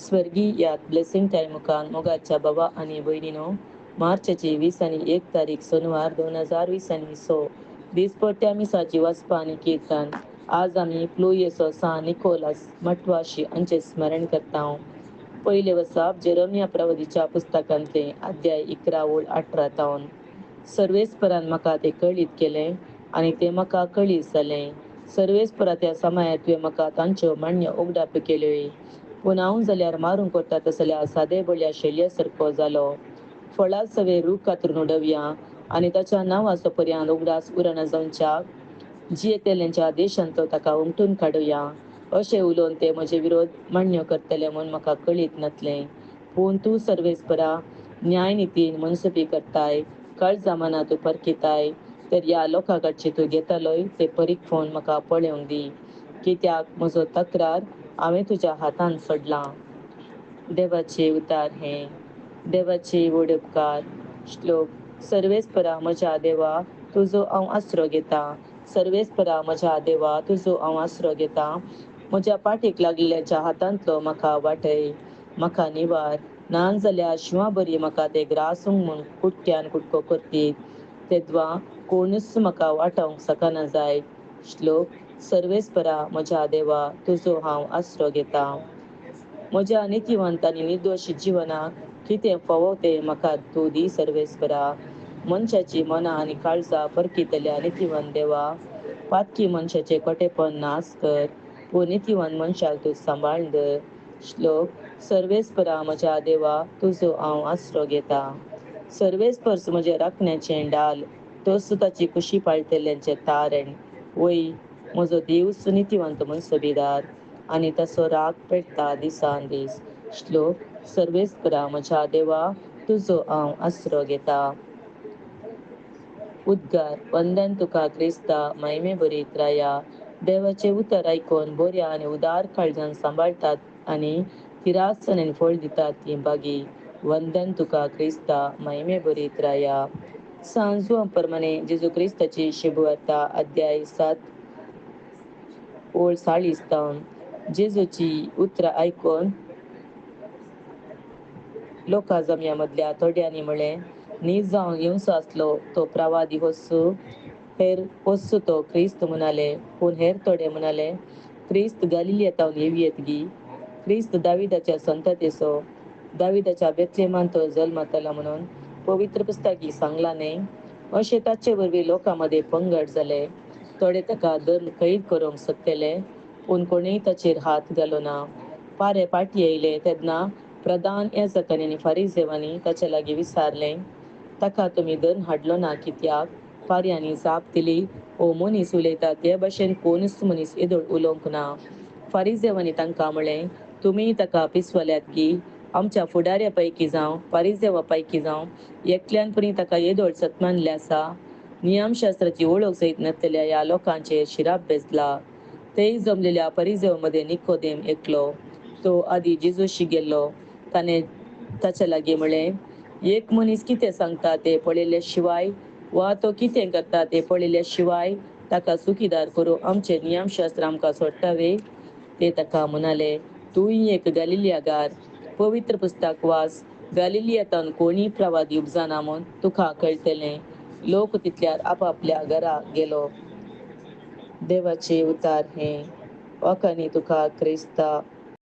स्वर्गीयात blessing time मुखान मोगाच्या बाबा आणि भयणीनो, मार्चची 21 तारीख सोनवार 2020 दिसपट्ट्या मिसाची वसपा आणि कीर्तन. आज आम्ही प्लुयेसो सा निकोलस मठवाशी अंचे स्मरण करता. पहिले वसाप जेरोमिया प्रवदीच्या पुस्तकांतले अध्याय 11 ओळ 18 तावन. सर्वेस्परान म्हाका ते कळीत केले आणि ते म्हाका कळीत जालें. सर्वेस्परा त्या समयात तुवें म्हाका तांच्यो मांडण्यो उगडाप केल्योय. पूण हांव जाल्यार मारूंक कोरता तसल्या सादे बळ्या शेलये सारको जालो. फळा सवे रूख कातरून उडोवया आणि ताच्या नांवाचो पर्यंत उगडास उरण जावच्याक जियेतेल्यांच्या देशांत तो ताका उमटून काडुया. अशें उलोवन ते म्हजे विरोध मांडण्यो करतले म्हूण म्हाका कळीत नासलें. पूण तूं सर्वेस्परा न्याय नितीन मनसुबी करताय, काळजा मना तूं परखिताय, तर ह्या लोकां कडचे तूं घेतलोय ते परीखून म्हाका पळोवंक दी. कित्याक म्हजो तक्रार हांवें तुज्या हातांत सोडलां. देवाचे उतार हे. देवाचे व्हड उपकार. श्लोक. सर्वेस्परा म्हज्या देवा, तुजो हांव आसरो घेता. सर्वेस्परा म्हज्या देवा, तुजो हांव आसरो घेता. म्हज्या पाठीक लागलेल्याच्या हातांतलो म्हाका वाटय. म्हाका निवार. नान जाल्यार शिवां बरी म्हाका ते ग्रासूंक म्हूण कुटक्यान कुटको करपीत. तेदवा कोणूच म्हाका वाटावंक सकना जाय. श्लोक. सर्वेस्परा म्हज्या देवा, तुजो हांव आसरो घेता. म्हज्या नितीवंत आनी निर्दोश जिवनाक कितें फोवो तें म्हाका तूं दी सर्वेस्परा. मनशाची मनां आनी काळजां परखितल्या नितीवंत देवा, पातकी मनशाचें खोटेपण नास कर, पूण नितीवंत मनशाक तूं सांबाळून दवर. श्लोक. सर्वेस्परा म्हज्या देवा, तुजो हांव आसरो घेता. सर्वेस्पर म्हजे राखण्याचें ढाल, तोच ताची कुशी पाळटल्यांचें तारण. वय, म्हजो देवूच नितीवंत मनसुबेदार आनी ताचो राग पेटता दिसान दीस. श्लोक. सर्वेस्परा म्हज्या देवा, तुजो हांव आसरो घेता. उद्गार. वंदन तुका क्रिस्ता, महिमे बरीत राया. देवाचे उतर आयकून बऱ्या आनी उदार काळजान सांबाळटात आनी तिरासपणान फळ दितात ती बागी. वंदन तुका क्रिस्ता, महिमे बरीत राया. सांजू प्रमाणे जेजू क्रिस्ताची शुभवार्ता अध्याय 7 ओळ 40 तावन. जेजूची उतरां आयकून लोकां जमया मदल्या थोड्यांनी म्हळें, न्ही जावन येवचो आसलो तो प्रवादी वस्सू. हेर वस्सू तो क्रिस्त म्हणाले. पूण हेर थोडे म्हणाले, क्रिस्त गलिलियांतावन येवयेत गी. क्रिस्त दाविदाच्या संततेचो. दाविदाच्या बेतलेहमांत तो जल्मतलो म्हणून पवित्र पुस्तकी सांगला न्हय. अशें ताचे वरवीं लोकां मदें पंगड जाले. थोडे ताका धरून कैद करूंक सोदतेले, पूण कोणीय ताचेर हात घालूना. पारे पाटी येयले तेन्ना प्रधान याजकांनी आनी फारिसेवांनी ताचे लागीं विचारलें, ताका तुमी धरून हाडलो ना कित्याक? पाऱ्यांनी जाप दिली, हो मनीस उलयता ते भाशेन कोणूच मनीस येदोळ उलोवंक ना. फारिसेवांनी तांकां म्हळें, तुमी ताका पिसवल्यात गी. आमच्या फुडाऱ्या पैकी जावं फारिसेवा पैकी जावं एकल्यान पुरी ताका येदोळ सतमानलें आसा. नियमशास्त्राची वळख जायत नासलेल्या ह्या लोकांचेर शिराप बेसला. थंय जमलेल्या फारिसेवा मदें निकोदेम एकलो. तो आदी जेजूशी गेल्लो. ताणें ताचे लागीं म्हळें, एक मनीस कितें सांगता तें पळयल्या शिवाय वा तो कितें करता तें पळयल्या शिवाय ताका चुकीदार करूंक आमचें नियमशास्त्र आमकां सोडटावे. ते ताका म्हणाले, तूंय एक गलिलियागार. पवित्र पुस्तक वाच. गलिलियांतावन कोणीय प्रवादी उपजना म्हूण तुका कळटलें. लोक तितल्यार आपापल्या घरा गेलो. देवाचे उतार हे. वखानी तुका क्रिस्ता.